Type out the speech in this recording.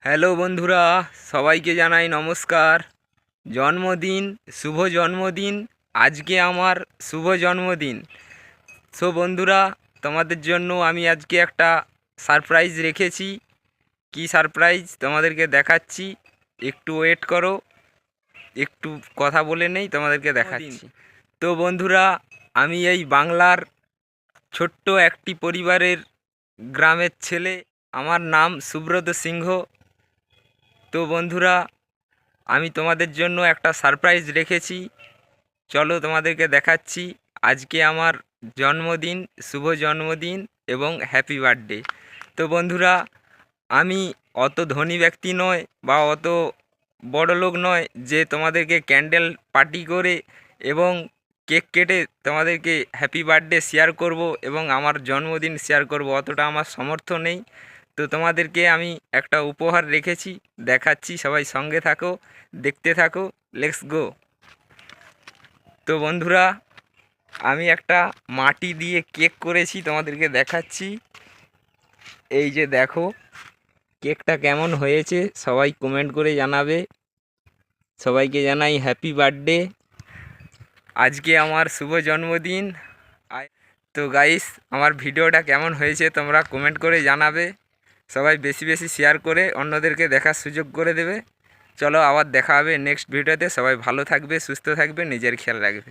Hello বন্ধুরা, সবাইকে জানাই নমস্কার। জন্মদিন, শুভ জন্মদিন। আজকে আমার শুভ জন্মদিন। সো বন্ধুরা, তোমাদের জন্য আমি আজকে একটা সারপ্রাইজ রেখেছি। কি সারপ্রাইজ তোমাদেরকে দেখাচ্ছি, একটু ওয়েট করো, একটু কথা বলে নেই, তোমাদেরকে দেখাচ্ছি। তো বন্ধুরা, আমি এই বাংলার ছোট্ট একটি পরিবারের গ্রামের ছেলে। আমার নাম সুব্রত সিংহ। তো বন্ধুরা, আমি তোমাদের জন্য একটা সারপ্রাইজ রেখেছি, চলো তোমাদেরকে দেখাচ্ছি। আজকে আমার জন্মদিন, শুভ জন্মদিন এবং হ্যাপি বার্থডে। তো বন্ধুরা, আমি অত ধনী ব্যক্তি নয় বা অত বড় লোক নয় যে তোমাদেরকে ক্যান্ডেল পার্টি করে এবং কেক কেটে তোমাদেরকে হ্যাপি বার্থডে শেয়ার করব এবং আমার জন্মদিন শেয়ার করব, অতটা আমার সামর্থ্য নেই। তো তোমাদেরকে আমি একটা উপহার রেখেছি, দেখাচ্ছি। সবাই সঙ্গে থাকো, দেখতে থাকো, লেটস গো। তো বন্ধুরা, আমি একটা মাটি দিয়ে কেক করেছি, তোমাদেরকে দেখাচ্ছি। এই যে দেখো, কেকটা কেমন হয়েছে সবাই কমেন্ট করে জানাবে। সবাইকে জানাই হ্যাপি বার্থডে। আজকে আমার শুভ জন্মদিন। তো গাইস, আমার ভিডিওটা কেমন হয়েছে তোমরা কমেন্ট করে জানাবে। সবাই বেশি বেশি শেয়ার করে অন্যদেরকে দেখার সুযোগ করে দেবে। চলো, আবার দেখা হবে নেক্সট ভিডিওতে। সবাই ভালো থাকবে, সুস্থ থাকবে, নিজের খেয়াল রাখবে।